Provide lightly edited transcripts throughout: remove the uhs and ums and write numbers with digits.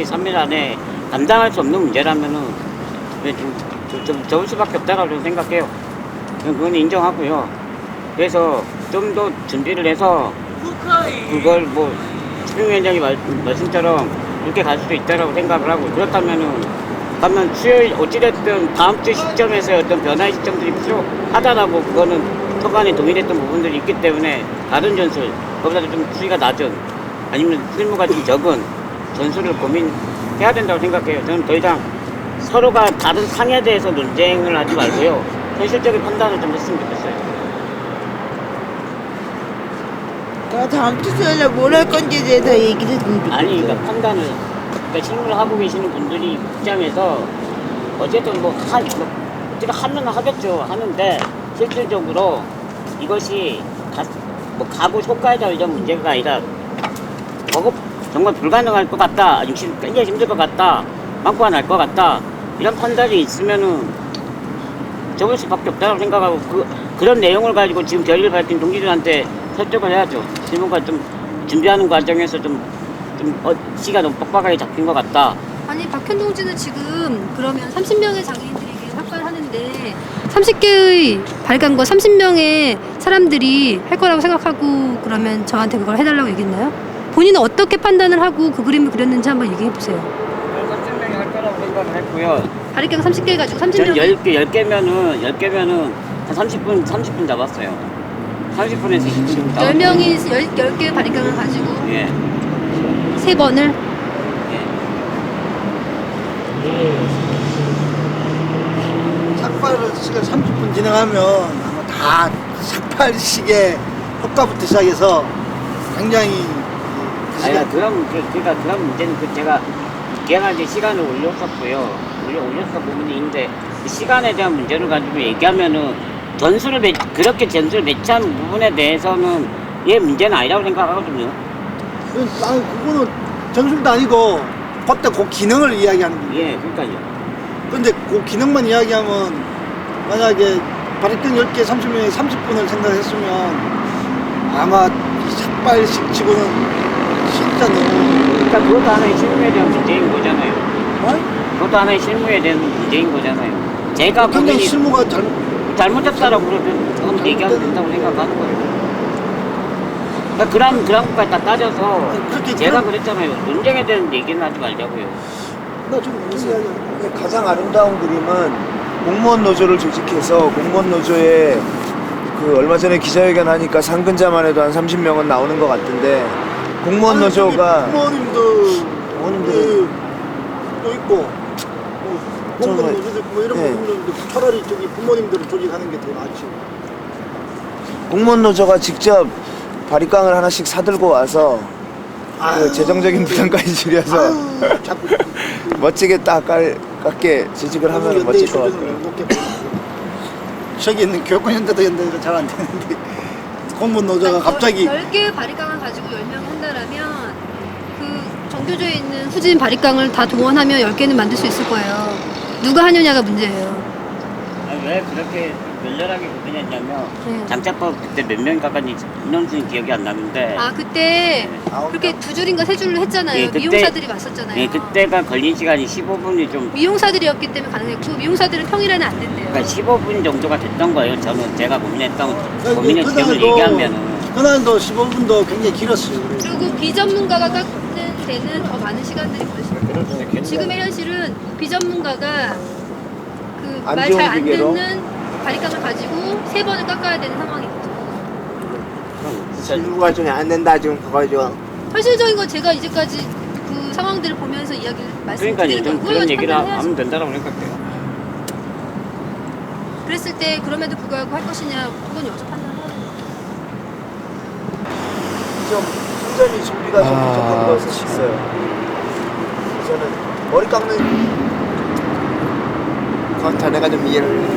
3일 안에 감당할 수 없는 문제라면은 좀 적을 수밖에 없다고 생각해요. 그건 인정하고요. 그래서 좀 더 준비를 해서 그걸 뭐 추경위원장이 말씀처럼 이렇게 갈 수도 있다라고 생각을 하고, 그렇다면은 가면 수요일 어찌됐든 다음 주 시점에서 어떤 변화의 시점들이 필요하다라고 그거는 토간에 동의됐던 부분들이 있기 때문에 다른 전술, 그보다도 좀 수위가 낮은 아니면 실무가 좀 적은 전술을 고민해야 된다고 생각해요. 저는 더 이상 서로가 다른 상에 대해서 논쟁을 하지 말고요, 현실적인 판단을 좀 했으면 좋겠어요. 다음 주 수요일에 뭘 할 건지에 대해서 얘기를 좀 아니, 그러니까 판단을, 그러니까 실무를 하고 계시는 분들이 입장에서 어쨌든 어떻게 하면 하겠죠. 하는데 실질적으로 이것이 가구 효과에 대한 문제가 아니라 정말 불가능할 것 같다, 아니면 굉장히 힘들 것 같다, 망고가 날 것 같다, 이런 판단이 있으면은 접을 수밖에 없다고 생각하고, 그런 내용을 가지고 지금 결의를 밝힌 동지들한테 설득을 해야죠. 실무가 좀 준비하는 과정에서 시가 너무 빡빡하게 잡힌 것 같다. 아니, 박현 동지는 지금 그러면 30명의 장애인들에게 확발을 하는데 30개의 발간과 30명의 사람들이 할 거라고 생각하고 그러면 저한테 그걸 해달라고 얘기했나요? 본인은 어떻게 판단을 하고 그 그림을 그렸는지 한번 얘기해 보세요. 30명이 할 거라고 생각을 했고요. 발간가 30개 가지고 30명. 10개면은 한 30분 잡았어요. 30분에서 20분 정도. 10명이 10개의 발간을 가지고 예. 3번을. 삭발을 시간 30분 진행하면 아마 다 삭발식의 효과부터 시작해서 굉장히 아니, 그런 문제는 제가 기획할 시간을 올렸었고요. 올렸던 부분이 있는데, 그 시간에 대한 문제를 가지고 얘기하면은 그렇게 전술을 매치한 부분에 대해서는 얘 문제는 아니라고 생각하거든요. 그거는 전술도 아니고 그때 그 기능을 이야기하는 거예요. 예, 그러니까요. 근데 그 기능만 이야기하면, 만약에 발익등 10개 30명에 30분을 생각했으면 아마 이 삭발식 치고는 진짜 너무. 그러니까 그것도 하나의 실무에 대한 문제인 거잖아요. 그것도 하나의 실무에 대한 문제인 거잖아요. 제가 굉장히 본인이 실무가 잘못했다라고 그러면 그건 얘기하면 된다고 생각하는 거예요. 그러니까 그런 것까지 다 따져서 제가 그랬잖아요. 논쟁에 대한 얘기는 하지 말자고요. 나좀 무슨 이야기야. 가장 아름다운 그림은 공무원 노조를 조직해서 공무원 노조에 얼마 전에 기자회견 하니까 상근자만 해도 한 30명은 나오는 것 같은데, 공무원 노조가 부모님들은 또 있고 공무원 노조도 있고 이런 네. 부분들도 차라리 부모님들을 조직하는 게 더 낫지. 공무원 노조가 직접 바리깡을 하나씩 사들고 와서 재정적인 부담까지 줄여서 자꾸 멋지게 딱 깎게 조직을 하면 멋질 것 같아요. 저기 있는 교육권 현대도 연대도 잘 안 되는데 공무원 노조가 갑자기 10개의 바리깡을 가지고 10명이 한다라면 그 정교조에 있는 후진 바리깡을 다 동원하면 10개는 만들 수 있을 거예요. 누가 하느냐가 문제예요. 아니, 왜 그렇게 멸렬하게 고민했냐면, 네. 장차법 그때 몇 명 깎았는지 인원수는 기억이 안 나는데, 아, 그때 그렇게 2줄인가 3줄로 했잖아요. 예, 그때- 미용사들이 맞섰잖아요. 예, 그때가 걸린 시간이 15분이 좀, 미용사들이었기 때문에 가능했고 미용사들은 평일에는 안 된대요. 그러니까 15분 정도가 됐던 거예요. 제가 고민했던 고민의 그날도- 기억을 얘기하면은. 그날도 15분도 굉장히 길었어요. 그리고 비전문가가 깎는 데는 더 많은 시간들이 걸렸어요. 지금의 현실은 비전문가가 그 안 말 좋은 잘 안 기계로? 듣는 바리깡을 가지고 3번을 깎아야 되는 상황이거든요. 실무가 중에 안 된다 지금 그거죠. 현실적인 건 제가 이제까지 그 상황들을 보면서 이야기를 그러니까 말씀드리는 좀 거고요. 그런 얘기를 판단해야죠. 하면 된다고 생각해요. 그랬을 때 그럼에도 불구하고 할 것이냐, 그건 여기서 판단해야 돼요. 좀 순전히 준비가 좀 부족한 것은 있어요. 저는 머리 깎는 그건 자네가 좀 이해를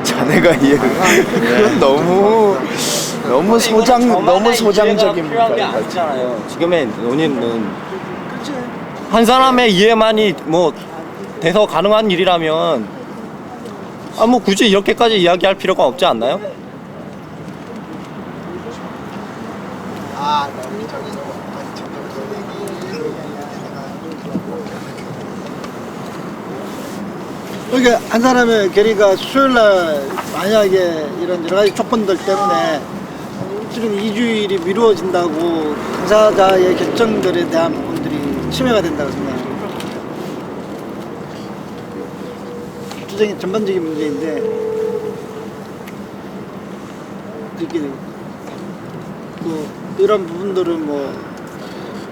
자네가 이해를 그건 너무 소장적인 필요한 게 아니잖아요. 지금의 논의는 한 사람의 이해만이 뭐 돼서 가능한 일이라면 뭐 굳이 이렇게까지 이야기할 필요가 없지 않나요? 너무 저기 그러니까 한 사람의 결의가 수요일날 만약에 이런 여러 가지 조건들 때문에 일주일은 2주일이 미루어진다고 당사자의 결정들에 대한 부분들이 침해가 된다고 생각합니다. 주장의 전반적인 문제인데 이렇게 이런 부분들은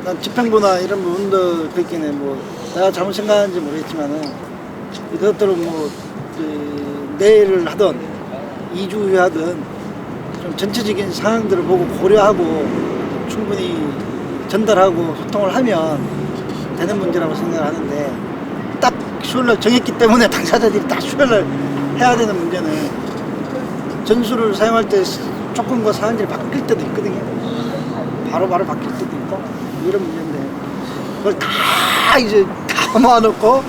난 집행부나 이런 부분들 그렇게는 내가 잘못 생각하는지 모르겠지만은 그것들은 내일을 하든 2주 후에 하든 좀 전체적인 상황들을 보고 고려하고 충분히 전달하고 소통을 하면 되는 문제라고 생각을 하는데 딱 수요일날 정했기 때문에 당사자들이 딱 수요일날 해야 되는 문제는 전수를 사용할 때 조건과 사항들이 바뀔 때도 있거든요. 바로바로 바뀔 때도 있고 이런 문제인데 그걸 다 이제 다 모아놓고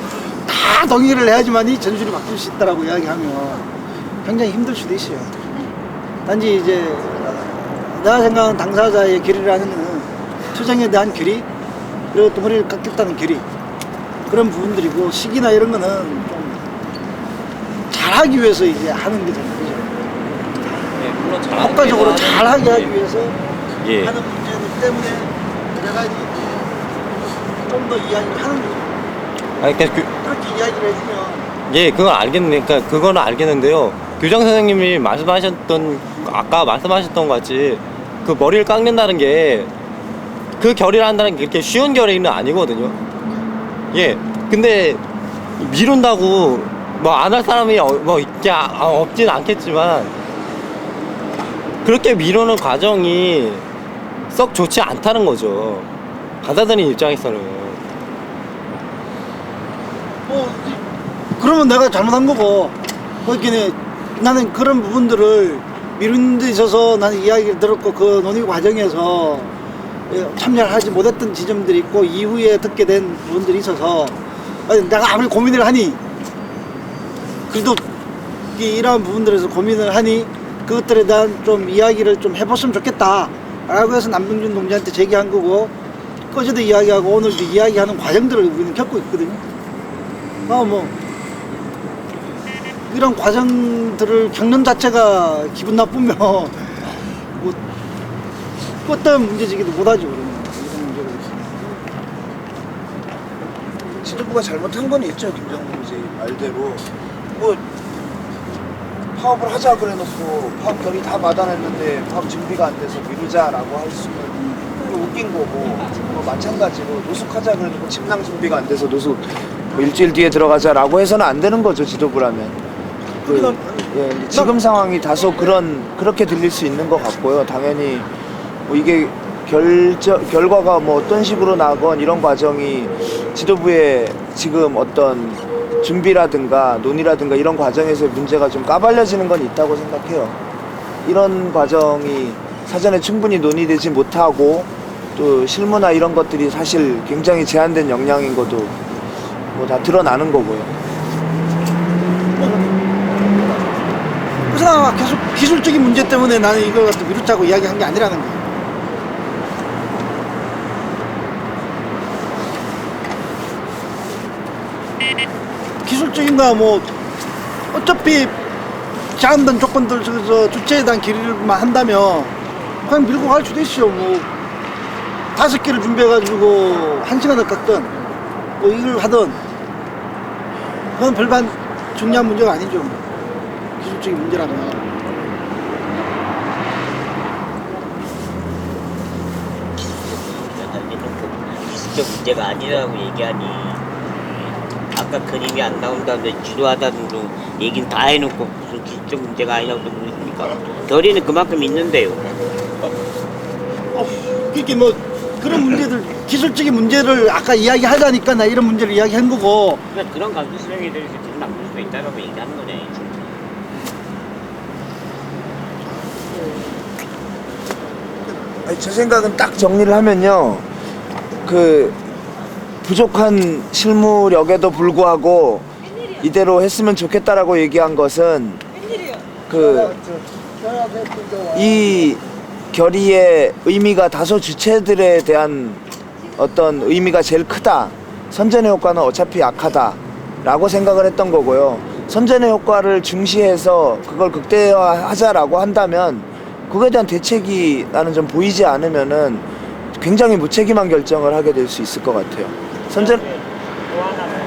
다 동의를 해야지만이 전술이 바뀔 수 있다라고 이야기하면 굉장히 힘들 수도 있어요. 단지 이제 내가 생각하는 당사자의 결의라는 거는 투쟁에 대한 결의 그리고 또 머리를 깎겠다는 결의 그런 부분들이고 시기나 이런 거는 좀 잘하기 위해서 이제 하는 거잖아요. 네, 물론 효과적으로 잘하게 하기 위해서 예. 하는 문제들 때문에 내가 좀 더 이야기를 하는 거죠. 아니, 그러니까 그렇게 이야기를 해주면 예, 그건 알겠네. 그러니까 그거는 알겠는데요. 교장 선생님이 아까 말씀하셨던 것 같이 그 머리를 깎는다는 게 그 결의를 한다는 게 그렇게 쉬운 결의는 아니거든요. 예. 근데 미룬다고 안 할 사람이 이렇게 없진 않겠지만 그렇게 미루는 과정이 썩 좋지 않다는 거죠. 받아들인 입장에서는. 그러면 내가 잘못한 거고 그렇게 나는 그런 부분들을 미루는 데 있어서 나는 이야기를 들었고 그 논의 과정에서 참여를 하지 못했던 지점들이 있고 이후에 듣게 된 부분들이 있어서 내가 아무리 고민을 하니 그래도 이러한 부분들에서 고민을 하니 그것들에 대한 좀 이야기를 좀 해봤으면 좋겠다 라고 해서 남동준 동지한테 제기한 거고 어제도 이야기하고 오늘도 이야기하는 과정들을 우리는 겪고 있거든요. 이런 과정들을 겪는 자체가 기분 나쁘면 어떤 문제지기도 못하죠. 그러면 이런 문제를. 지도부가 잘못한 건 있죠. 김정은 이제 말대로 파업을 하자 그래놓고 파업 결의 다 마련했는데 파업 준비가 안 돼서 미루자라고 할 수는 웃긴 거고 마찬가지로 노숙하자 그래놓고 침낭 준비가 안 돼서 노숙 일주일 뒤에 들어가자라고 해서는 안 되는 거죠. 지도부라면. 지금 상황이 다소 그렇게 들릴 수 있는 것 같고요. 당연히 이게 결과가 어떤 식으로 나건 이런 과정이 지도부의 지금 어떤 준비라든가 논의라든가 이런 과정에서 문제가 좀 까발려지는 건 있다고 생각해요. 이런 과정이 사전에 충분히 논의되지 못하고 또 실무나 이런 것들이 사실 굉장히 제한된 역량인 것도 다 드러나는 거고요. 그래서 계속 기술적인 문제 때문에 나는 이걸 갖다 미루자고 이야기한 게 아니라는 거예요. 기술적인 거야 어차피 제한된 조건들 중에서 주체에 대한 결의만 한다면 그냥 밀고 갈 수도 있어요. 5개를 준비해가지고 1시간을 깎든 이걸 하든 그건 별반 중요한 문제가 아니죠. 기술적인 문제라면. 기술적 문제가 아니라고 얘기하니 아까 그림이 안 나온다는데 지루하다는 둥 얘기는 다 해놓고 무슨 기술적 문제가 아니라고 그러십니까? 결의는 그만큼 있는데요. 그렇게 그런 문제들 기술적인 문제를 아까 이야기하자니까 나 이런 문제를 이야기한 거고 그러니까 그런 감수성에 대해서 지금 나쁠 수 있다고 얘기하는 거네. 제 생각은 딱 정리를 하면요. 부족한 실무력에도 불구하고 이대로 했으면 좋겠다라고 얘기한 것은 이 결의의 의미가 다소 주체들에 대한 어떤 의미가 제일 크다. 선전의 효과는 어차피 약하다 라고 생각을 했던 거고요. 선전의 효과를 중시해서 그걸 극대화하자라고 한다면 그거에 대한 대책이 나는 좀 보이지 않으면은 굉장히 무책임한 결정을 하게 될 수 있을 것 같아요. 선전 또 하나는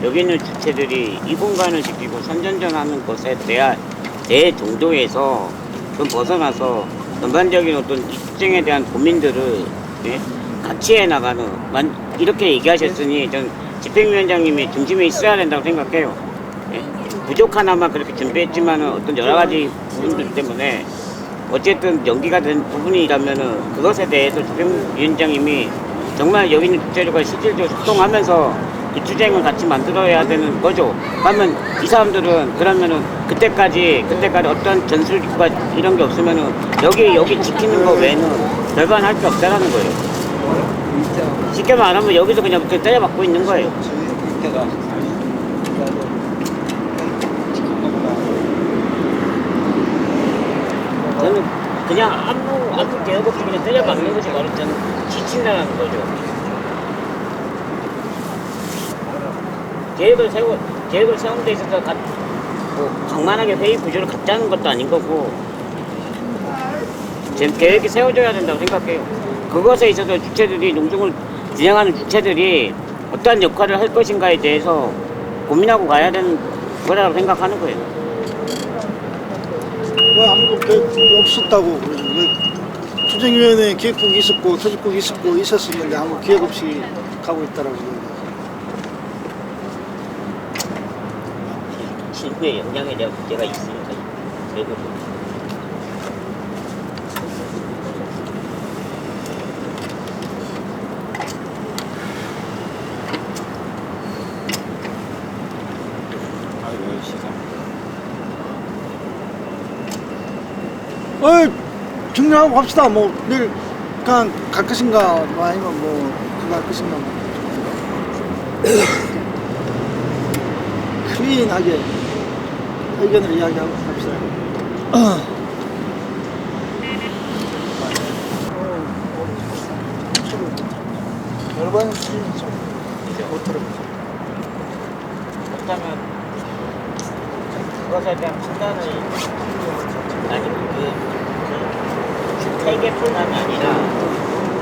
여기 있는 주체들이 이 공간을 지키고 선전전하는 것에 대한 내 정도에서 좀 벗어나서 전반적인 어떤 입증에 대한 고민들을 예? 같이 해나가는 이렇게 얘기하셨으니 전 집행위원장님이 중심에 있어야 된다고 생각해요. 예? 부족 하나만 그렇게 준비했지만은 어떤 여러 가지 부분들 때문에 어쨌든 연기가 된 부분이라면은 그것에 대해서 집행위원장님이 정말 여기 있는 주체들과 실질적으로 소통하면서 이 투쟁을 같이 만들어야 되는 거죠. 그러면 이 사람들은 그러면은 그때까지 어떤 전술과 이런 게 없으면은 여기 지키는 거 외에는 별반 할 게 없다라는 거예요. 쉽게 말하면 여기서 그냥 때려박고 있는 거예요. 저는 그냥 아무 계획 없이 그냥 때려박는 것이 바로 저는 지친다는 거죠. 계획을 세운 데 있어서 뭐 강만하게 회의 구조를 갖자는 것도 아닌 거고 제 계획이 세워져야 된다고 생각해요. 그것에 있어서 주체들이 농정을 진행하는 주체들이 어떠한 역할을 할 것인가에 대해서 고민하고 가야 되는 거라고 생각하는 거예요. 왜 아무도 계획이 없었다고 그러죠? 왜 투쟁위원회 기획국이 있었고 조직국이 있었는데 아무 기획 없이 가고 있다라고 얘기해요. 실무에 영향에 대한 문제가 있으니까 결국 정리하고 갑시다. 뭐 내일 그냥 갈 것인가 뭐 아니면 뭐 그거 할 것인가 뭐. 클린하게 의견을 이야기하고 갑시다. 열반 못 들어보죠. 그렇다면 그것에 대한 판단을 아니면 세계뿐만이 아니라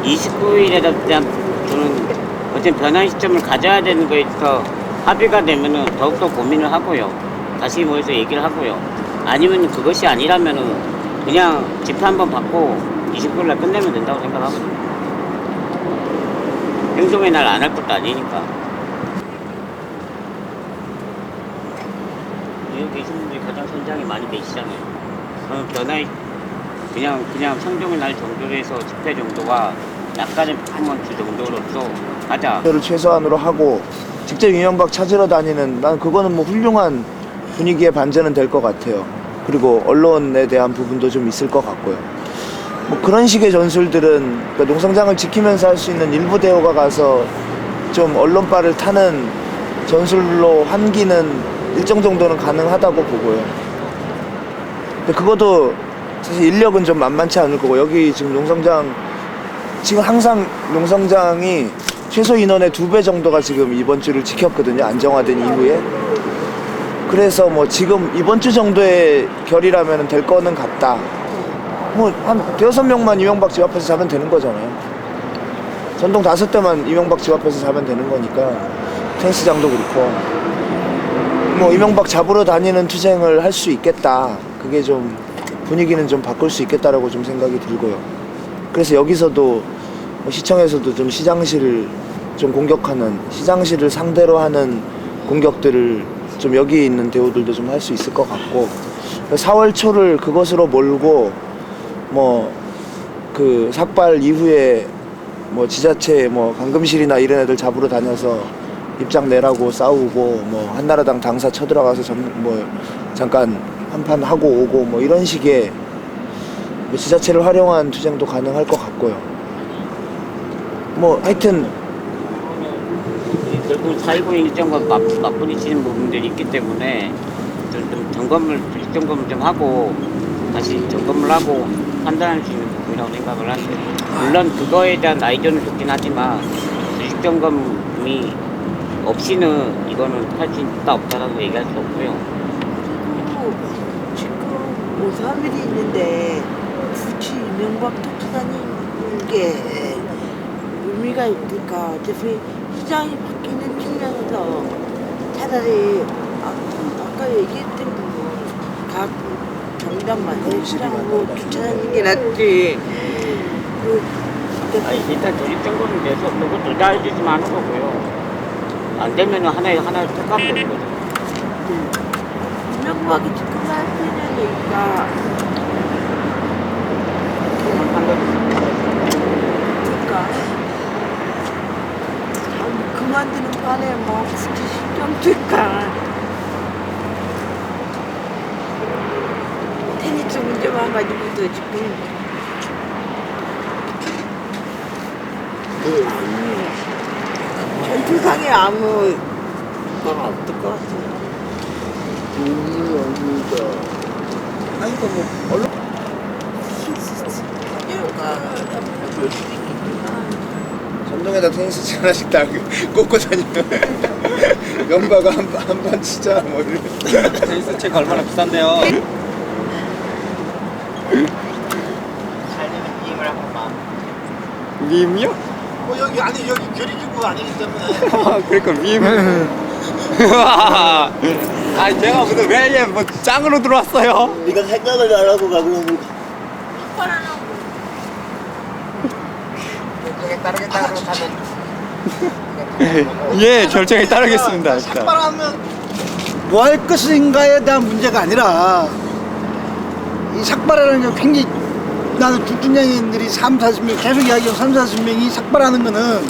29일에 대한 저는 어떤 변화 시점을 가져야 되는 거에 있어서 합의가 되면은 더욱더 고민을 하고요. 다시 모여서 얘기를 하고요. 아니면 그것이 아니라면은 그냥 집회 한번 받고 29일 날 끝내면 된다고 생각하거든요. 행동의 날 안 할 것도 아니니까. 여기 계신 분들이 가장 선장이 많이 되시잖아요. 그럼 변화의 그냥 성종의 날 정도로 해서 집회 정도가 약간의 퍼포먼스 정도로서 하자. 를 최소한으로 하고 직접 이명박 찾으러 다니는 난 그거는 뭐 훌륭한 분위기의 반전은 될 것 같아요. 그리고 언론에 대한 부분도 좀 있을 것 같고요. 뭐 그런 식의 전술들은 그러니까 농성장을 지키면서 할 수 있는 일부 대우가 가서 좀 언론발을 타는 전술로 환기는 일정 정도는 가능하다고 보고요. 근데 그것도 사실 인력은 좀 만만치 않을 거고 여기 지금 농성장 지금 항상 농성장이 최소 인원의 2배 정도가 지금 이번 주를 지켰거든요. 안정화된 이후에. 그래서 뭐 지금 이번 주 정도의 결이라면 될 거는 같다. 뭐 한 6명만 이명박 집 앞에서 자면 되는 거잖아요. 전동 5대만 이명박 집 앞에서 자면 되는 거니까 테니스장도 그렇고 뭐 이명박 잡으러 다니는 투쟁을 할 수 있겠다. 그게 좀 분위기는 좀 바꿀 수 있겠다라고 좀 생각이 들고요. 그래서 여기서도 뭐 시청에서도 좀 시장실을 좀 공격하는 시장실을 상대로 하는 공격들을 좀 여기 있는 대우들도 좀 할 수 있을 것 같고 4월 초를 그것으로 몰고 뭐 그 삭발 이후에 뭐 지자체 뭐 감금실이나 이런 애들 잡으러 다녀서 입장 내라고 싸우고 뭐 한나라당 당사 쳐들어가서 뭐 잠깐 한판 하고 오고 뭐 이런 식의 뭐 지자체를 활용한 투쟁도 가능할 것 같고요. 뭐 하여튼 결국 4.19 일정과 맞부딪히는 부분들이 있기 때문에 좀 점검을 좀 하고 다시 점검을 하고 판단할 수 있는 부분이라고 생각을 하는데 물론 그거에 대한 아이디어는 좋긴 하지만 주식 점검이 없이는 이거는 할 수 있다 없다라고 얘기할 수 없고요. 그리고 지금 5.3일이 있는데 굳이 이명박 특수단인 게 의미가 있을까? 어차피 시장이 바뀌는 측면에서 차라리 아까 얘기했던 각 정당마다 시장으로 추천하는 게 낫지. 아니, 일단 조직정보는 내서 그거 둘 다 해주지만 하는 거고요. 안 되면 하나를 똑같고 있거든요. 이명박이 지금 하시는 얘기가 그러니까 그만두는 판에 뭐 굳이 신경 쓸까? 테니스 문제만 가지고도 지금 전투상에 아무 효과가 없을 것 같아요. 아니 뭐 언론 효과가 볼 수도 있겠구나. 전동에다 테니스 하나씩 딱 꽂고 다니면 연바가 한 번 치자 뭐 이런. 테니스 책 얼마나 비싼데요? 밈이요? 뭐 여기 아니 여기 교리기구 아니기 때문에 그러니까 밈. 아니 제가 무슨 왜 뭐 짱으로 들어왔어요? 네가 생각을 안 하고 가고 예, 결정에 따르겠습니다. 일단. 삭발하면 뭐 할 것인가에 대한 문제가 아니라 이 삭발하는 게 굉장히 나는 중증장애인들이 40명 계속 이야기하고 40명이 삭발하는 거는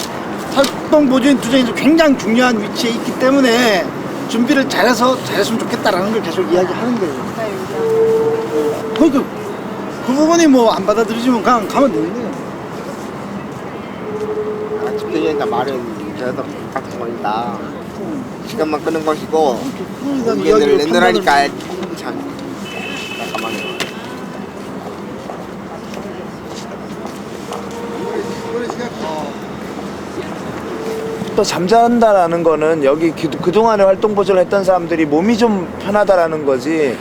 활동보조인 투쟁에서 굉장히 중요한 위치에 있기 때문에 준비를 잘했으면 좋겠다라는 걸 계속 이야기하는 거예요. 그러니까 그 부분이 뭐 안 받아들이지면 그냥 가면 되는 거예요. 집행위원장 말은 계속 같은 거니까 시간만 끄는 것이고 그러니까 의견을 이야기를 내놓으니까 참 잠깐만요. 또 잠잔다라는 거는 여기 그동안에 활동 보조를 했던 사람들이 몸이 좀 편하다라는 거지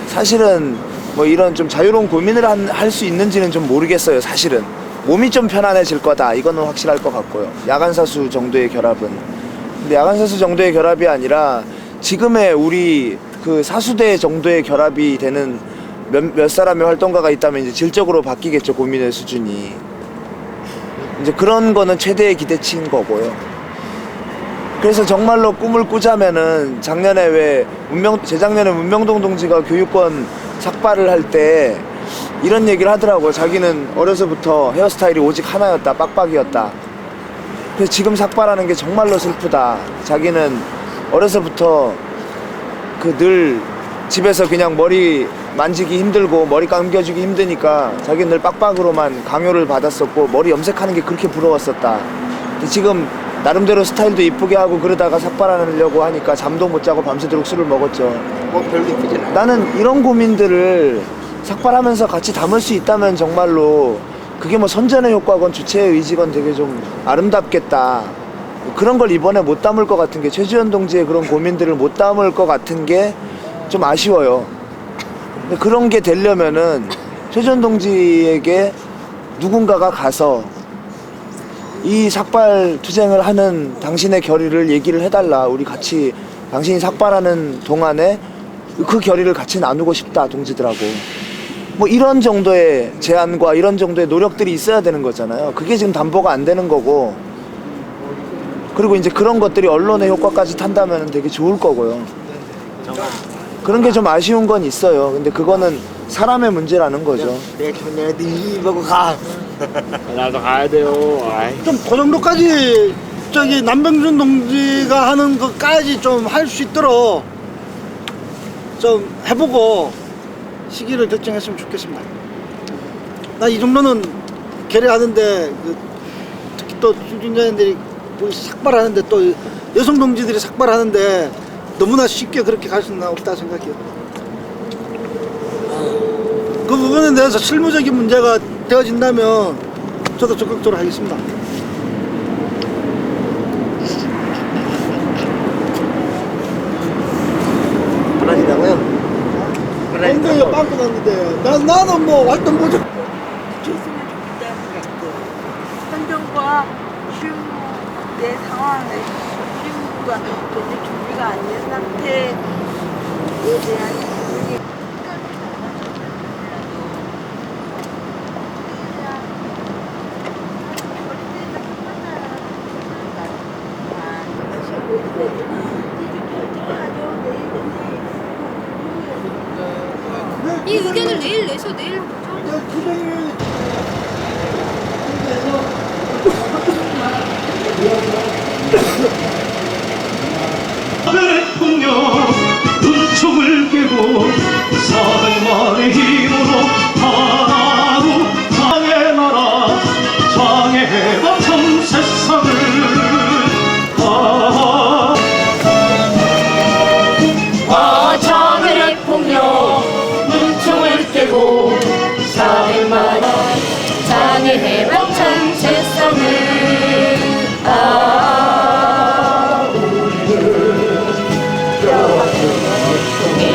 사실은 뭐 이런 좀 자유로운 고민을 할 수 있는지는 좀 모르겠어요. 사실은 몸이 좀 편안해질 거다 이거는 확실할 것 같고요. 야간사수 정도의 결합은 근데 야간사수 정도의 결합이 아니라 지금의 우리 그 사수대 정도의 결합이 되는 몇 사람의 활동가가 있다면 이제 질적으로 바뀌겠죠. 고민의 수준이 이제 그런 거는 최대의 기대치인 거고요. 그래서 정말로 꿈을 꾸자면은 작년에 재작년에 문명동 동지가 교육권 삭발을 할 때 이런 얘기를 하더라고요. 자기는 어려서부터 헤어스타일이 오직 하나였다. 빡빡이었다. 그래서 지금 삭발하는 게 정말로 슬프다. 자기는 어려서부터 그 늘 집에서 그냥 머리 만지기 힘들고 머리 감겨주기 힘드니까 자기는 늘 빡빡으로만 강요를 받았었고 머리 염색하는 게 그렇게 부러웠었다. 근데 지금 나름대로 스타일도 이쁘게 하고 그러다가 삭발하려고 하니까 잠도 못 자고 밤새도록 술을 먹었죠. 뭐 별로 이쁘진 않아요. 나는 이런 고민들을 삭발하면서 같이 담을 수 있다면 정말로 그게 뭐 선전의 효과건 주체의 의지건 되게 좀 아름답겠다. 그런 걸 이번에 못 담을 것 같은 게 최지현 동지의 그런 고민들을 못 담을 것 같은 게 좀 아쉬워요. 근데 그런 게 되려면은 최지현 동지에게 누군가가 가서 이 삭발 투쟁을 하는 당신의 결의를 얘기를 해달라. 우리 같이 당신이 삭발하는 동안에 그 결의를 같이 나누고 싶다 동지들하고. 뭐 이런 정도의 제안과 이런 정도의 노력들이 있어야 되는 거잖아요. 그게 지금 담보가 안 되는 거고. 그리고 이제 그런 것들이 언론의 효과까지 탄다면 되게 좋을 거고요. 그런 게 좀 아쉬운 건 있어요. 근데 그거는 사람의 문제라는 거죠. 내 전에도 이 보고 가. 나도 가야 돼요. 아이. 좀 그 정도까지 저기 남병준 동지가 하는 것까지 좀 할 수 있도록 좀 해보고 시기를 결정했으면 좋겠습니다. 나 이 정도는 결의하는데 특히 또 중진자님들이 삭발하는데 또 여성 동지들이 삭발하는데 너무나 쉽게 그렇게 갈 수는 없다 생각해요. 그 부분에 대해서 실무적인 문제가 되어진다면 저도 적극적으로 하겠습니다. 나는 뭐 활동 보죠. 줬으면 좋겠다 생각도. 현정과 지금 내 상황에 친구가 전혀 준비가 안 된 상태에 대한 부분이 이 의견을 내일 내서 내일 보죠. 하늘의 풍년 눈총을 깨고 사백만의 힘으로 하루 장의 나라 장의 해방 참 세상을 장의 폭력 눈총을 깨고 사백만 장의 해방 참 세상을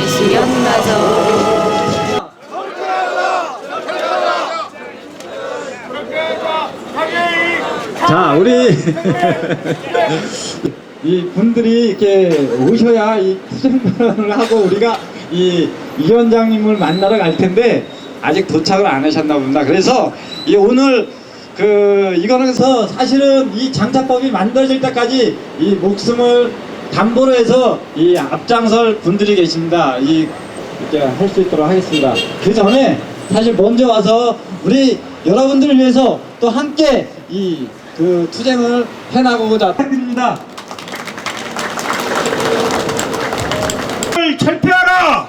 시련마저 자, 우리 이 분들이 이렇게 오셔야 이 투쟁을 하고 우리가 이 위원장님을 만나러 갈 텐데 아직 도착을 안 하셨나 봅니다. 그래서 이 오늘 이거는서 사실은 이 장차법이 만들어질 때까지 이 목숨을 담보로 해서 이 앞장설 분들이 계십니다. 이렇게 할 수 있도록 하겠습니다. 그 전에 사실 먼저 와서 우리 여러분들을 위해서 또 함께 그 투쟁을 해나가고자 부탁드립니다. 철폐하라!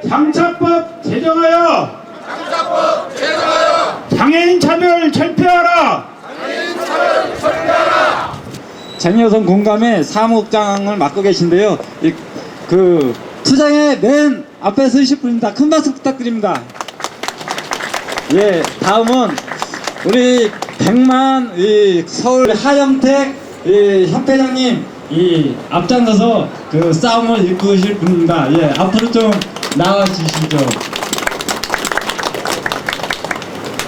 장차법 제정하여! 장애인 차별 철폐하라! 장여성 공감의 사무국장을 맡고 계신데요. 그 투쟁의 맨 앞에 서실 분입니다. 큰 박수 부탁드립니다. 예, 다음은 우리 백만 서울 하영택 협회장님 앞장서서 그 싸움을 이끄실 분입니다. 예, 앞으로 좀 나와주시죠.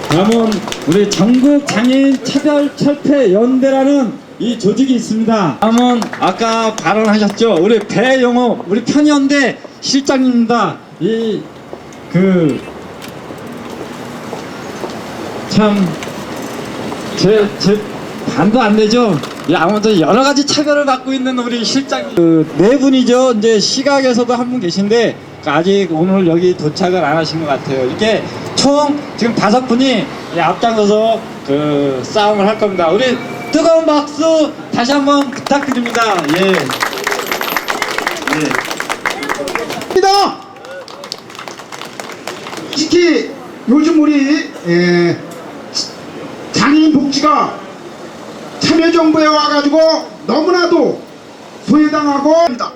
다음은 우리 전국 장애인 차별 철폐 연대라는 이 조직이 있습니다. 다음은 아까 발언하셨죠. 우리 배영호 우리 편연대 실장입니다. 참 제 반도 안 되죠. 아무튼 여러 가지 차별을 받고 있는 우리 실장님 네 분이죠. 이제 시각에서도 한 분 계신데 아직 오늘 여기 도착을 안 하신 것 같아요. 이렇게 총 지금 5분이 앞장서서 그 싸움을 할 겁니다. 우리 뜨거운 박수 다시 한번 부탁드립니다. 예. 특히 요즘 우리 장애인 복지가 참여정부에 와가지고 너무나도 소외당하고 합니다.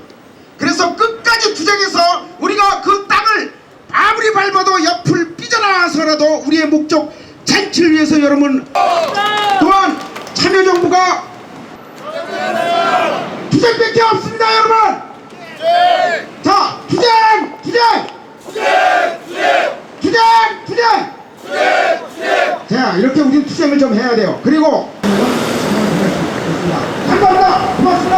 그래서 끝까지 투쟁해서 우리가 그 땅을 아무리 밟아도 옆을 삐져나와서라도 우리의 목적 쟁취를 위해서 여러분 또한 참여정부가 투쟁밖에 없습니다. 여러분 자 투쟁 자 이렇게 우리 투쟁을 좀 해야 돼요. 그리고 감사합니다. 고맙습니다.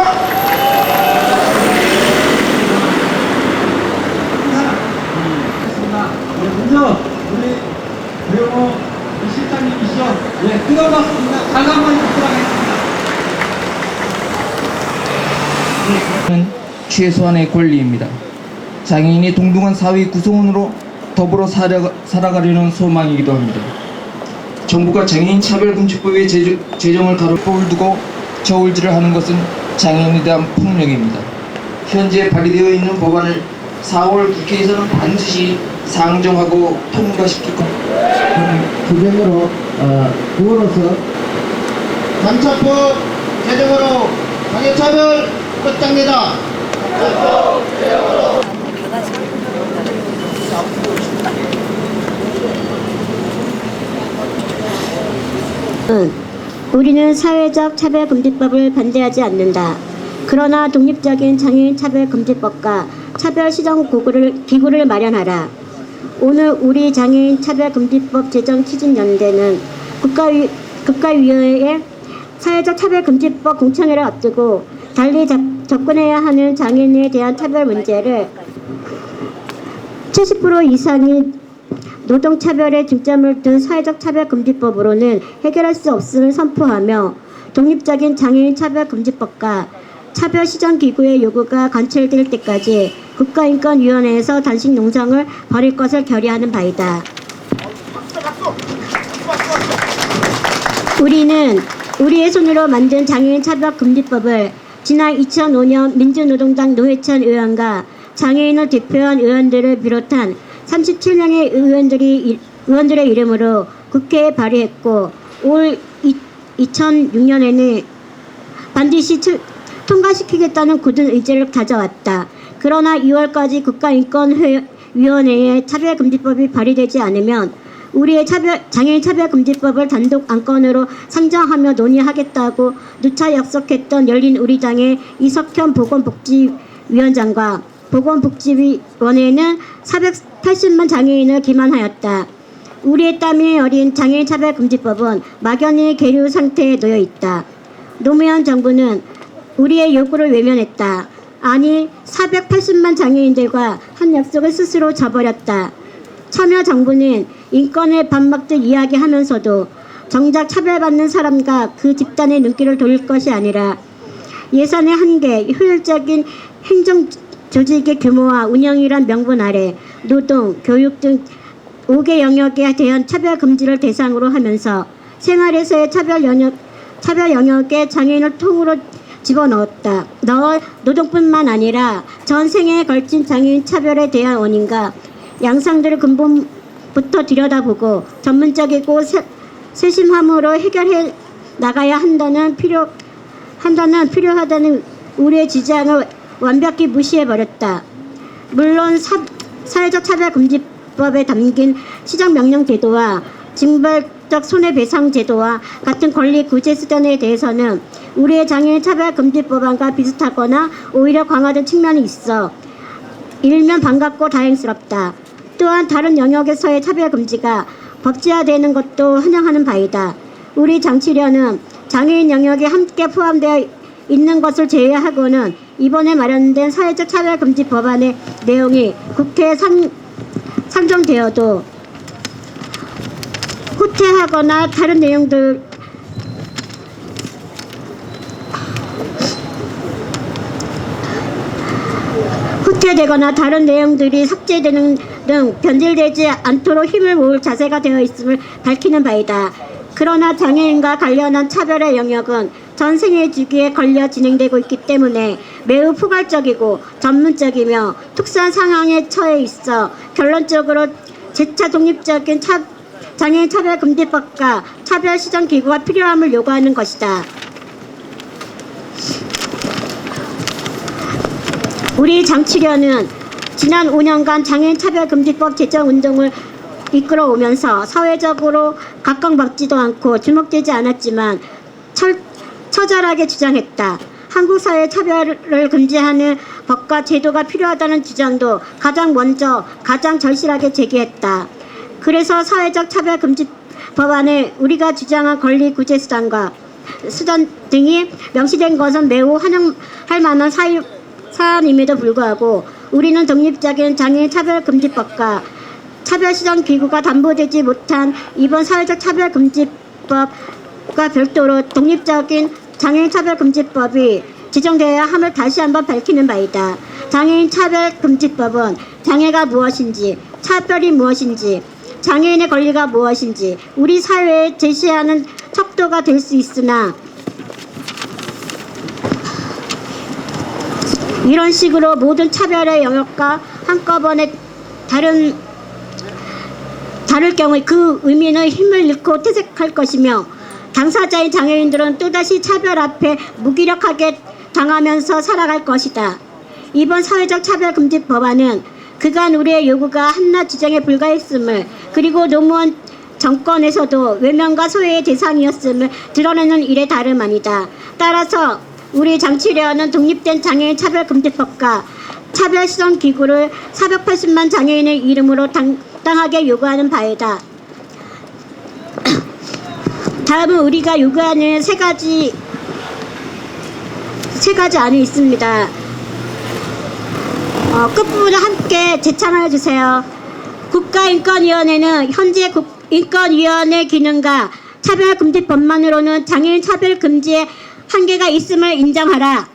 먼저 우리 배영호 실장님이시죠. 예, 뜨거운 박수입니다. 다시 한번 부탁드리겠습니다. 최소한의 권리입니다. 장애인이 동등한 사회 구성원으로 더불어 살아가려는 소망이기도 합니다. 정부가 장애인 차별금지법의 제정을 가로법을 두고 저울질을 하는 것은 장애인에 대한 폭력입니다. 현재 발의되어 있는 법안을 4월 국회에서는 반드시 상정하고 통과시킬 겁니다. 투쟁으로 구호로서 장차법 제정으로 장애차별 끝장내자. 우리는 사회적 차별금지법을 반대하지 않는다. 그러나 독립적인 장애인 차별금지법과 차별 시정 기구를 마련하라. 오늘 우리 장애인 차별금지법 제정 추진연대는 국가위원회의 사회적 차별금지법 공청회를 앞두고 달리 접근해야 하는 장애인에 대한 차별 문제를 70% 이상이 노동차별에 중점을 둔 사회적 차별금지법으로는 해결할 수 없음을 선포하며 독립적인 장애인 차별금지법과 차별시정기구의 요구가 관철될 때까지 국가인권위원회에서 단식 농성을 벌일 것을 결의하는 바이다. 우리는 우리의 손으로 만든 장애인 차별금지법을 지난 2005년 민주노동당 노회찬 의원과 장애인을 대표한 의원들을 비롯한 37명의 의원들의 이름으로 국회에 발의했고 올 2006년에는 반드시 통과시키겠다는 굳은 의지를 가져왔다. 그러나 2월까지 국가인권위원회의 차별금지법이 발의되지 않으면 우리의 장애인 차별금지법을 단독 안건으로 상정하며 논의하겠다고 누차 약속했던 열린우리당의 이석현 보건복지위원장과 보건복지위원회는 480만 장애인을 기만하였다. 우리의 땀이 어린 장애인 차별금지법은 막연히 계류 상태에 놓여 있다. 노무현 정부는 우리의 요구를 외면했다. 아니 480만 장애인들과 한 약속을 스스로 저버렸다. 참여정부는 인권을 밥 먹듯 이야기하면서도 정작 차별받는 사람과 그 집단의 눈길을 돌릴 것이 아니라 예산의 한계, 효율적인 행정 조직의 규모와 운영이란 명분 아래 노동, 교육 등 5개 영역에 대한 차별 금지를 대상으로 하면서 생활에서의 차별 영역에 장애인을 통으로 집어넣었다. 노동뿐만 아니라 전 생애에 걸친 장애인 차별에 대한 원인과 양상들을 근본부터 들여다보고 전문적이고 세심함으로 해결해 나가야 한다는 필요하다는 우리의 주장을 완벽히 무시해버렸다. 물론 사회적 차별금지법에 담긴 시정명령 제도와 징벌적 손해배상 제도와 같은 권리 구제 수단에 대해서는 우리의 장애인 차별금지법안과 비슷하거나 오히려 강화된 측면이 있어 일면 반갑고 다행스럽다. 또한 다른 영역에서의 차별금지가 법제화되는 것도 환영하는 바이다. 우리 장치련은 장애인 영역에 함께 포함되어 있는 것을 제외하고는 이번에 마련된 사회적 차별금지 법안의 내용이 국회에 상정되어도 후퇴하거나 다른 내용들 후퇴되거나 다른 내용들이 삭제되는 등 변질되지 않도록 힘을 모을 자세가 되어 있음을 밝히는 바이다. 그러나 장애인과 관련한 차별의 영역은 전 생애 주기에 걸려 진행되고 있기 때문에 매우 포괄적이고 전문적이며 특수한 상황에 처해 있어 결론적으로 재차 독립적인 장애인 차별금지법과 차별시정기구가 필요함을 요구하는 것이다. 우리 장치련은 지난 5년간 장애인 차별금지법 제정 운동을 이끌어오면서 사회적으로 각광받지도 않고 주목되지 않았지만 처절하게 주장했다. 한국 사회 차별을 금지하는 법과 제도가 필요하다는 주장도 가장 먼저 가장 절실하게 제기했다. 그래서 사회적 차별금지 법안에 우리가 주장한 권리 구제 수단 등이 명시된 것은 매우 환영할 만한 사안임에도 불구하고 우리는 독립적인 장애인 차별금지법과 차별시정기구가 담보되지 못한 이번 사회적 차별금지법과 별도로 독립적인 장애인 차별금지법이 제정되어야 함을 다시 한번 밝히는 바이다. 장애인 차별금지법은 장애가 무엇인지, 차별이 무엇인지, 장애인의 권리가 무엇인지 우리 사회에 제시하는 척도가 될 수 있으나 이런 식으로 모든 차별의 영역과 한꺼번에 다를 경우 그 의미는 힘을 잃고 퇴색할 것이며 당사자인 장애인들은 또다시 차별 앞에 무기력하게 당하면서 살아갈 것이다. 이번 사회적 차별금지 법안은 그간 우리의 요구가 한낱 주장에 불과했음을 그리고 노무현 정권에서도 외면과 소외의 대상이었음을 드러내는 일에 다름 아니다. 따라서 우리 장치련은 독립된 장애인 차별금지법과 차별시정기구를 480만 장애인의 이름으로 당당하게 요구하는 바이다. 다음은 우리가 요구하는 세 가지 안이 있습니다. 끝부분을 함께 재참하여 주세요. 국가인권위원회는 현재 인권위원회 기능과 차별금지법만으로는 장애인 차별금지에 한계가 있음을 인정하라.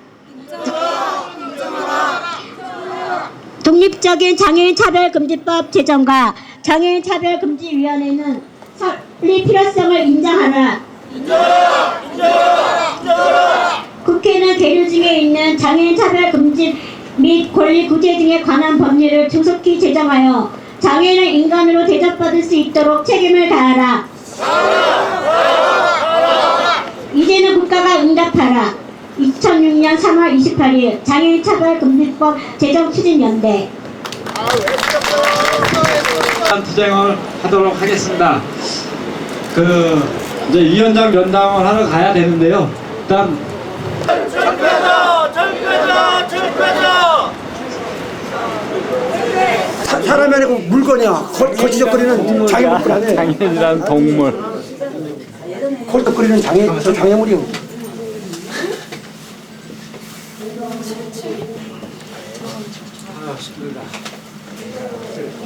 독립적인 장애인 차별금지법 제정과 장애인 차별금지위원회는 설립 필요성을 인정하라. 국회는 계류 중에 있는 장애인 차별금지 및 권리 구제 등에 관한 법률을 조속히 제정하여 장애인을 인간으로 대접받을 수 있도록 책임을 다하라. 이제는 국가가 응답하라. 2006년 3월 28일 장애인 차별금지법 제정 추진연대. 투쟁을 하도록 하겠습니다. 이제 위원장 면담을 하러 가야 되는데요. 일단 사람이 아니고 물건이야. 거지적거리는 장애물 아니에요. 장애인이란 동물. 거지적거리는 장애물이요.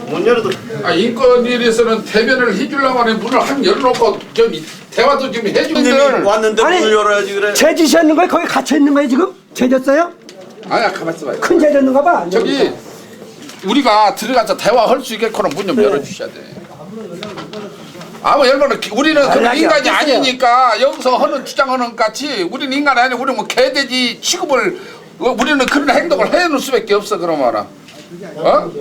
문 열어도 인권위에서는 대변을 해주려고 하는 문을 한 열어놓고 좀 대화도 좀 해주면 왔는데 문을 열어야지 그래. 제 짓이었는 거예요? 거기 갇혀 있는 거예요 지금? 죄졌어요? 아야 가만 있어봐요. 큰 죄졌는가 봐. 저기 우리가 들어가서 대화할 수 있게끔 문 좀 열어주셔야 돼. 아무 열면 우리는 그런 인간이 아니니까 여기서 하는 주장하는 같이 우리는 인간이 아니고 우리는 뭐 개돼지 취급을 우리는 그런 행동을 해놓을 수밖에 없어. 그러면 알아. 어?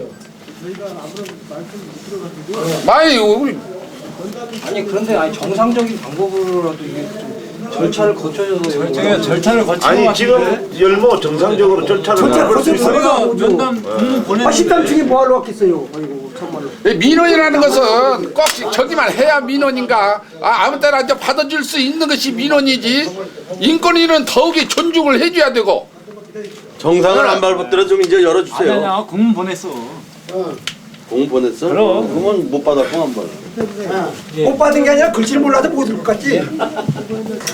많이 우리 아니 그런데 정상적인 방법으로라도 이게 좀 절차를 거쳐서 절차를 거치는 아니 지금 열모 정상적으로 절차를 밟을 수 있어요. 식당 중에 뭐하러 왔겠어요? 아이고 참말로. 민원이라는 것은 꼭 저기만 해야 민원인가? 아무 때나 이제 받아줄 수 있는 것이 민원이지. 인권위는 더욱이 존중을 해줘야 되고. 정상을 안 밟았더라 좀 이제 열어주세요. 아니야 공문 보냈어. 공 보냈어? 그럼. 그건 못 받았고 한 번. 못 받은 게 아니라 글씨를 몰라서 못 읽을 것 같지?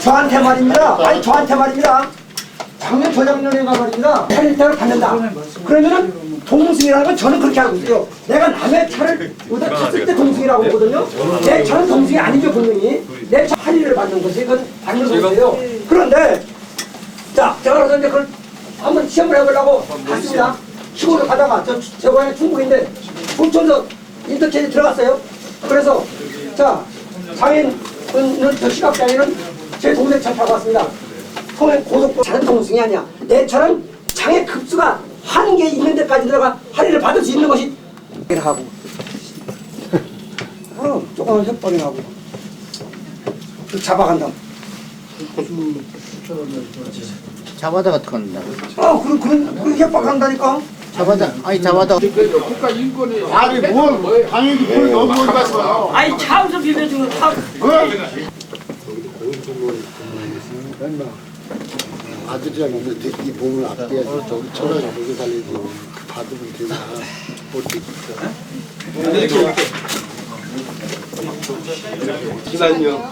저한테 말입니다. 아니 저한테 말입니다. 작년 저작년에 말입니다. 차를 받는다. 그러면은 동승이라는 건 저는 그렇게 알고 있어요. 내가 남의 차를 여기다 탔을 때 동승이라고 하거든요. 내 차는 동승이 아니죠 분명히. 내 차 할인을 받는 것이 그건 받는 거예요. 그런데 자 제가 그래서 이제 그걸 한번 시험을 해보려고 갔습니다. 시골을 가다가 제 고향이 충북인데 부천서 인터체인지 들어갔어요. 그래서 자 장애인은 저 시각장애는 제 동생 차 타고 왔습니다. 통행 고속도로 차는 동승이 아니야. 내 차는 장애 급수가 하는 게 있는 데까지 들어가 할인을 받을 수 있는 것이 하고 조금만 협박이 나고 잡아간다. 잡아다가 턴다. 그런 협박한다니까. 잡아다. 국가 인권이 아니 뭘 당연히 그걸 너무 가봤어. 아니 차우서 빌려주고 차. 아들이랑 있는데 이 몸을 앞뒤에 저기 천을 먹여 달리지 받으면 되나 어떻게 잠시만요.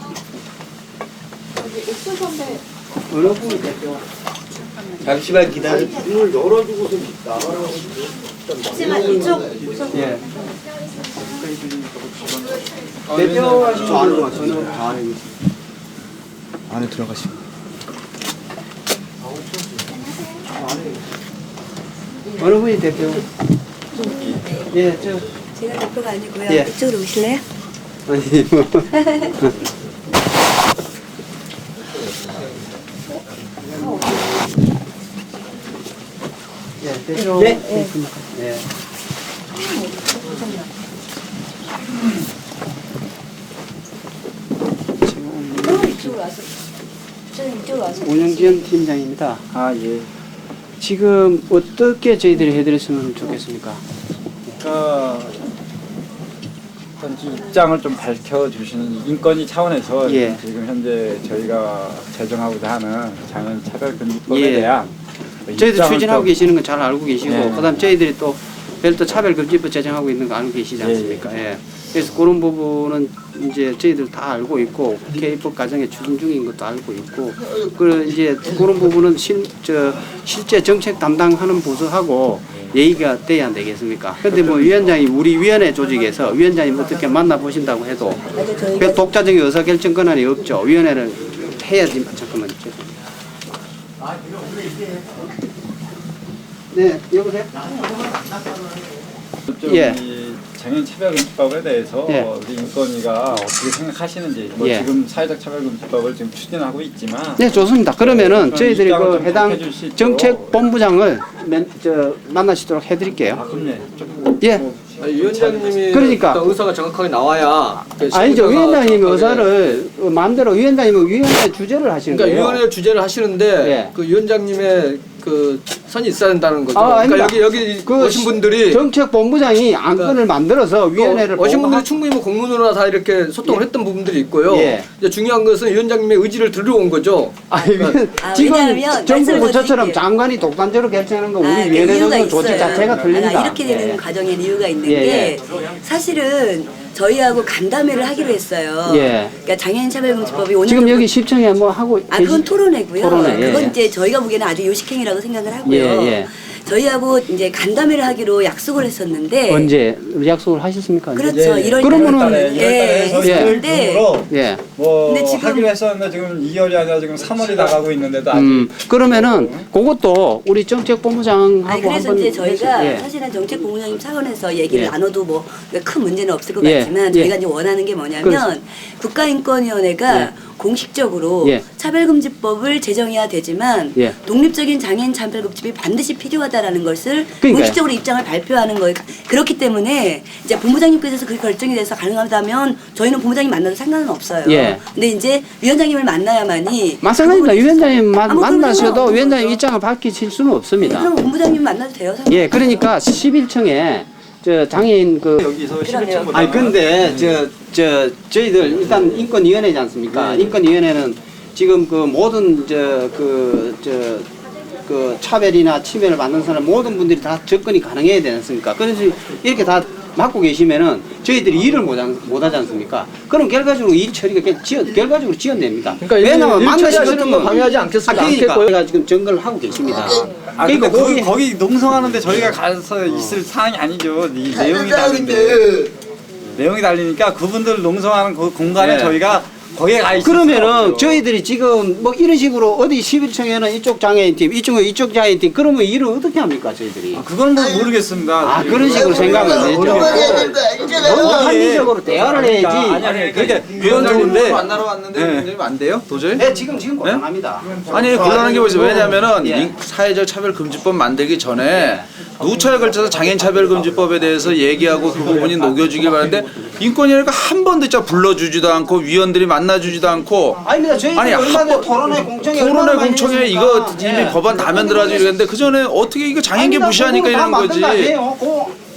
잠시만 기다려. 문을 열어주고서 나가라고. 하지만 이쪽 예. 대표하시는 걸로 저는 다 안에 들어가시고. 어느 분이 대표? 예, 제가 대표가 아니고요. 예. 이쪽으로 오실래요? 아니 뭐. 예, 대표. 네. 예. 이쪽으로 와서. 부장님 이쪽으로 와서. 오영지연 팀장입니다. 아 예. 지금 어떻게 저희들이 해드렸으면 좋겠습니까? 어떤 입장을 좀 밝혀주시는 인권위 차원에서 예. 지금 현재 저희가 제정하고자 하는 장애인 차별금지법에 예. 대한 저희도 입장을 추진하고 좀- 계시는 건 잘 알고 계시고 예. 그다음 저희들이 또 별도 차별금지법 제정하고 있는 거 알고 계시지 않습니까? 예. 그래서 그런 부분은 이제 저희들 다 알고 있고 국회 입법 과정에 추진 중인 것도 알고 있고 그 이제 그런 부분은 실제 정책 담당하는 부서하고 얘기가 돼야 안 되겠습니까? 근데 뭐 위원장님 우리 위원회 조직에서 위원장님 어떻게 만나 보신다고 해도 그 독자적인 의사 결정 권한이 없죠. 위원회를 해야지. 잠깐만요. 네, 여보세요? 좀 예. 이 장애인 차별금지법에 대해서 예. 우리 인권위가 어떻게 생각하시는지 뭐 예. 지금 사회적 차별금지법을 지금 추진하고 있지만 네, 좋습니다. 그러면은 그런 저희들이 입장을 그 좀 해당 밝혀줄 수 있도록. 정책본부장을 만나시도록 해드릴게요. 아, 그럼요. 예. 위원장님이 그러니까 의사가 정확하게 나와야 아니죠. 위원장님이 의사를 마음대로 위원장님은 위원회 주재를 하시는 그러니까 거예요. 위원회 주재를 하시는데 예. 그 위원장님의 그 선이 있어야 된다는 거죠. 아, 그러니까 아닙니다. 여기 그 오신 분들이 정책본부장이 안건을 만들어서 위원회를 오신 분들이 보고하- 충분히 뭐 공문으로 다 이렇게 소통을 했던 부분들이 있고요. 예. 이제 중요한 것은 위원장님의 의지를 들어온 거죠. 아니, 지금 정부 부처처럼 장관이 독단적으로 결정하는 거 우리 위원회는 조직 자체가 틀립니다. 이렇게 되는 예. 과정에 이유가 있는 예, 게 사실은 저희하고 간담회를 하기로 했어요. 예. 그러니까 장애인 차별금지법이 5년 지금 여기 10층에 뭐 하고 그건 토론회고요. 토론회, 예, 그건 예. 이제 저희가 보기에는 아주 요식행위라고 생각을 하고요. 예, 예. 저희하고 이제 간담회를 하기로 약속을 했었는데 언제 약속을 하셨습니까? 그렇죠. 예, 예. 1월 그러면은 했는데 예. 뭐 근데 지금- 하기로 했었는데 지금 2월이 아니라 지금 3월이 나가고 있는데도 아직 그러면은 그것도 우리 정책본부장하고 아니 그래서 한번 이제 저희가 예. 사실은 정책본부장님 차원에서 얘기를 예. 나눠도 뭐 큰 문제는 없을 것 예. 같지만 예. 저희가 이제 원하는 게 뭐냐면 그렇죠. 국가인권위원회가 예. 공식적으로 예. 차별금지법을 제정해야 되지만 예. 독립적인 장애인 차별금지법이 반드시 필요하다라는 것을 그러니까요. 공식적으로 입장을 발표하는 거예요. 그렇기 때문에 이제 본부장님께서 그 결정이 돼서 가능하다면 저희는 본부장님 만나도 상관은 없어요. 예. 근데 이제 위원장님을 만나야만이 마찬가지입니다. 위원장님 만나셔도 상관없는 위원장님 거죠. 입장을 밝히실 수는 없습니다. 그럼 본부장님 만나도 돼요. 예, 그러니까 11층에 저 장애인 그 여기서 11층 아니 근데 저희들 일단 인권위원회지 않습니까? 인권위원회는 지금 그 모든 그 차별이나 침해를 받는 사람 모든 분들이 다 접근이 가능해야 되지 않습니까? 그래서 이렇게 다 맡고 계시면은 저희들이 일을 못 하지 않습니까? 그럼 결과적으로 일 처리가 결과적으로 지연됩니다. 그러니까 왜냐면 일 만나시는 처리하시는 거 방해하지 않겠습니다. 그러니까 않겠고요. 저희가 지금 점검을 하고 계십니다. 아 근데 거기 농성하는데 저희가 가서 있을 사항이 아니죠. 이 내용이 다른데 내용이 달리니까 그분들 농성하는 그 공간에 네. 저희가 거기에 가 있을 그러면은 수가 없죠. 저희들이 지금 뭐 이런 식으로 어디 11층에는 이쪽 장애인 팀, 이쪽은 이쪽 장애인 팀 그러면 일을 어떻게 합니까 저희들이? 그건 뭐 모르겠습니다. 아 그런 식으로 생각은 되죠. 먼저 합리적으로 대화를 해야지. 아니 그러니까 위원장님들 만나러 왔는데 위원장님 안 돼요? 도저히? 네 지금 곤란합니다. 아니 곤란한 게 뭐죠? 왜냐면은 예. 사회적 차별금지법 만들기 전에 누차에 걸쳐서 장애인차별금지법에 대해서 얘기하고 그 부분이 녹여주길 바라는데 인권위원회가 한 번도 진짜 불러주지도 않고 위원들이 만나주지도 않고 아닙니다. 저희들이 아니, 얼마 전에 한 번- 토론회 공청회 토론회 공청회 이거 이미 예. 법안 다 만들어가지고 이랬는데 그 전에 어떻게 이거 장애인계 무시하니까 이런 거지.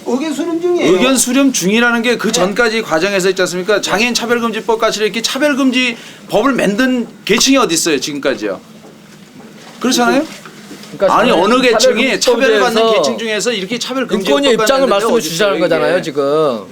의견 수렴 중이에요. 의견 수렴 중이라는 게 그 전까지 과정에서 있지 않습니까? 장애인 차별금지법까지 이렇게 차별금지 법을 만든 계층이 어디 있어요 지금까지요? 그렇잖아요? 그러니까 아니 어느 계층이 차별금지법에 차별을 받는 대해서 계층 중에서 이렇게 차별금지법 인권위 입장을 말씀해 주시자는 거잖아요 지금.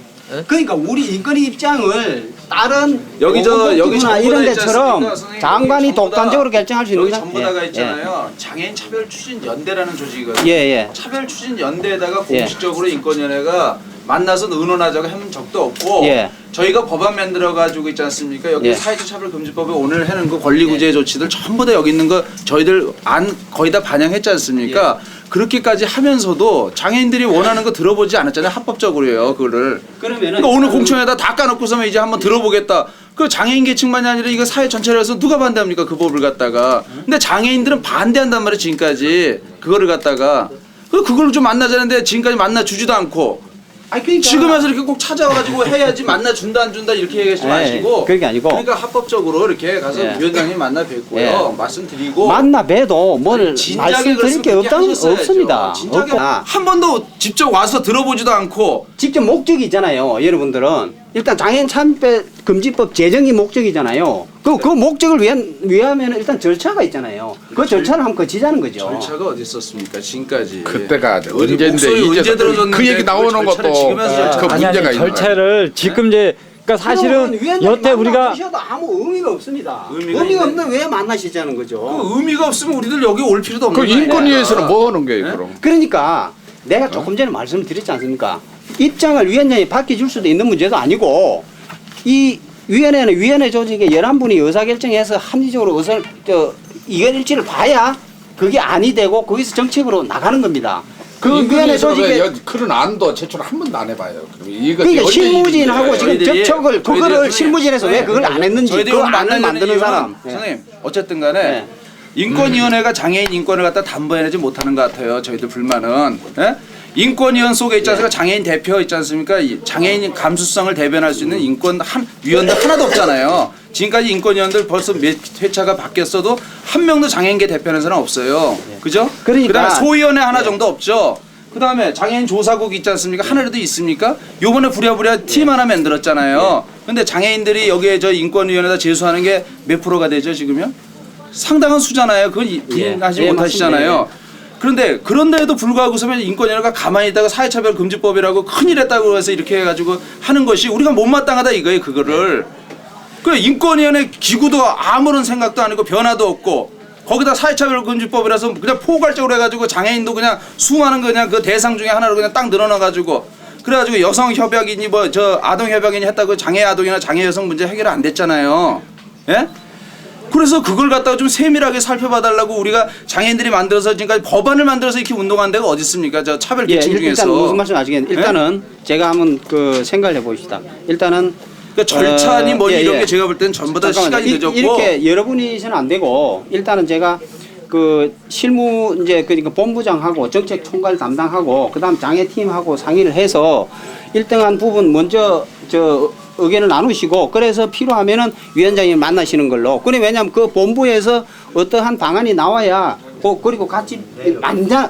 그러니까 우리 인권위 입장을 다른 여기 여기 전부 다 이런 있지 데처럼 않습니까? 선생님, 장관이 여기 전부 다- 독단적으로 결정할 수 있는 여기 거죠. 전부 다가 있잖아요. 장애인 차별 추진 연대라는 조직이거든요. 예, 예. 차별 추진 연대에다가 예. 공식적으로 인권위원회가 만나서 의논하자고 한 적도 없고 예. 저희가 법안 만들어 가지고 있지 않습니까? 여기 예. 사회적 차별 금지법에 오늘 해는 그 권리 구제 조치들 전부 다 여기 있는 거 저희들 안 거의 다 반영했지 않습니까? 그렇게까지 하면서도 장애인들이 원하는 거 들어보지 않았잖아요. 합법적으로요. 그거를. 그러니까 오늘 공청회에다 다 까놓고서만 이제 한번 들어보겠다. 그 장애인 계층만이 아니라 이거 사회 전체로 해서 누가 반대합니까? 그 법을 갖다가. 근데 장애인들은 반대한단 말이에요. 지금까지. 그거를 갖다가. 그걸 좀 만나자는데 지금까지 만나주지도 않고. 지금 와서 이렇게 꼭 찾아와가지고 해야지 만나준다 안 준다 이렇게 얘기하지 마시고. 그게 아니고. 그러니까 합법적으로 이렇게 가서 예. 위원장님 만나 뵙고요. 예. 말씀드리고. 만나 뵈도 뭘 진작에 말씀드릴 게 없습니다. 진작에 없고. 한 번도 직접 와서 들어보지도 않고 직접 목적이 있잖아요. 여러분들은 일단 장애인 참배 금지법 제정이 목적이잖아요. 그 목적을 위하면 일단 절차가 있잖아요. 그 절차를 한번 거치자는 거죠. 절차가 어디 있었습니까? 지금까지. 그때가 우리 언제인데 목소리 이제 언제 들어줬는데 그 얘기 나오는 그 것도 절차를 지금에서 그 문제가 있는 거예요. 절차를 지금 이제 그러니까 사실은 여태 우리가 만나셔도 아무 의미가 없습니다. 의미가 없는데 왜 만나시자는 거죠? 그 의미가 없으면 우리들 여기 올 필요도 없는 그 거예요. 인권위에서는 뭐 하는 거예요, 그럼? 그러니까 내가 조금 전에 말씀을 드렸지 않습니까? 입장을 위원장이 바뀌어줄 수도 있는 문제도 아니고 이 위원회는 위원회 조직에 11분이 의사결정해서 합리적으로 이견 일치를 봐야 그게 안이 되고 거기서 정책으로 나가는 겁니다. 그 위원회 조직에 그런 안도 제출 한 번도 안 해봐요. 그러니까 실무진하고 지금 접촉을 그거를 실무진에서 왜 그걸 안 했는지 그 안을 만드는 사람. 선생님 어쨌든 간에 인권위원회가 장애인 인권을 갖다 담보해내지 못하는 것 같아요. 저희들 불만은. 예? 인권위원 속에 있지 않습니까? 장애인 대표 있지 않습니까? 장애인 감수성을 대변할 수 있는 위원들 하나도 없잖아요. 지금까지 인권위원들 벌써 몇 회차가 바뀌었어도 한 명도 장애인계 대표하는 사람 없어요. 그죠? 그다음에 소위원회 하나 정도 없죠. 그다음에 장애인 조사국 있지 않습니까? 하나라도 있습니까? 요번에 부랴부랴 팀 하나 만들었잖아요. 근데 장애인들이 여기에 저 인권위원회에다 제소하는 게 몇 프로가 되죠 지금요? 상당한 수잖아요. 그건 부인하지 못하시잖아요. 그런데 그런데도 불구하고서는 인권위원회가 가만히 있다가 사회차별금지법이라고 큰일 했다고 해서 이렇게 해가지고 하는 것이 우리가 못마땅하다 이거예요. 그거를. 그 인권위원회 기구도 아무런 생각도 안 하고 변화도 없고 거기다 사회차별금지법이라서 그냥 포괄적으로 해가지고 장애인도 그냥 수많은 그냥 그 대상 중에 하나로 그냥 딱 늘어나가지고 그래가지고 여성협약인이 뭐 저 아동협약인이 했다고 장애 아동이나 장애 여성 문제 해결 안 됐잖아요. 예? 그래서 그걸 갖다가 좀 세밀하게 살펴봐달라고 우리가 장애인들이 만들어서 지금까지 법안을 만들어서 이렇게 운동한 데가 어디 있습니까? 저 차별 계층 중에서. 일단 무슨 말씀 아시겠는데 일단은 제가 한번 그 생각을 해봅시다. 일단은 그러니까 절차니 뭐 이런 게 제가 볼 때는 전부 다 시간이 늦었고 이렇게 여러분이서는 안 되고 일단은 제가 그 실무 이제 그러니까 본부장하고 정책 총괄 담당하고 그다음 장애팀하고 상의를 해서 1등한 부분 먼저 의견을 나누시고 그래서 필요하면은 위원장님 만나시는 걸로. 그래 왜냐하면 그 본부에서 어떠한 방안이 나와야 그리고 같이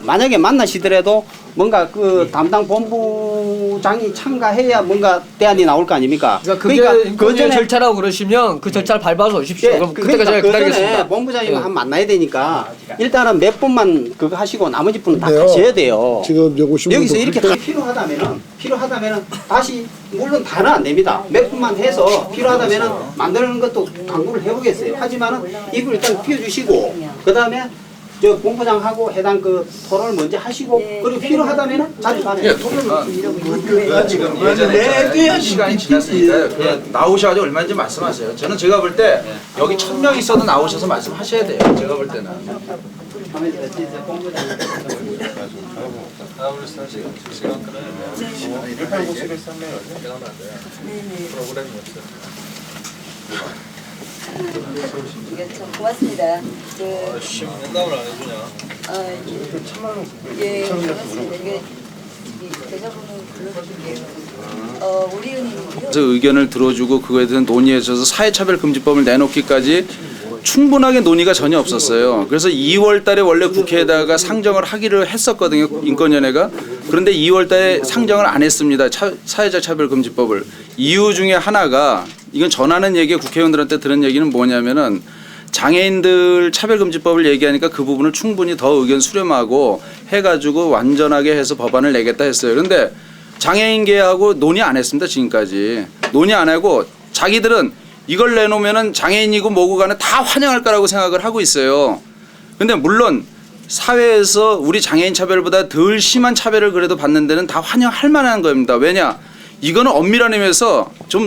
만약에 만나시더라도 뭔가 그 담당 본부장이 참가해야 뭔가 대안이 나올 거 아닙니까? 그러니까 그 전에 절차라고 그러시면 그 절차를 밟아서 오십시오. 그럼 그때까지 제가 기다리겠습니다. 본부장님 한 만나야 되니까 일단은 몇 분만 그거 하시고 나머지 분은 다 가셔야 돼요. 지금 여기서 이렇게 다 필요하다면은 다시 물론 다는 안 됩니다. 몇 분만 해서 필요하다면은 만드는 것도 강구를 해보겠어요. 하지만은 이걸 일단 피워주시고 그 다음에 저 본부장하고 해당 그 토론을 먼저 하시고 그리고 필요하다면은 자주 가면 지금 예전에 시간이 지났으니까 나오셔가지고 얼마인지 말씀하세요. 저는 제가 볼 때 여기 1000명 있어도 나오셔서 말씀하셔야 돼요. 제가 볼 때는. 참 고맙습니다. 면담을 안 해주냐? 예, 고맙습니다. 이게 대사분을 불러주실게요. 우리 의원님이요. 그래서 의견을 들어주고 그거에 대해서 논의해서 사회차별금지법을 내놓기까지 충분하게 논의가 전혀 없었어요. 그래서 2월 달에 원래 국회에다가 상정을 하기를 했었거든요. 인권위원회가. 그런데 2월 달에 상정을 안 했습니다. 사회적 차별금지법을. 이유 중에 하나가 이건 전하는 얘기 국회의원들한테 들은 얘기는 뭐냐면은 장애인들 차별금지법을 얘기하니까 그 부분을 충분히 더 의견 수렴하고 해가지고 완전하게 해서 법안을 내겠다 했어요. 그런데 장애인계하고 논의 안 했습니다. 지금까지. 논의 안 하고 자기들은 이걸 내놓으면은 장애인이고 뭐고 간에 다 환영할 거라고 생각을 하고 있어요. 근데 물론 사회에서 우리 장애인 차별보다 덜 심한 차별을 그래도 받는 데는 다 환영할 만한 겁니다. 왜냐? 이거는 엄밀한 의미에서 좀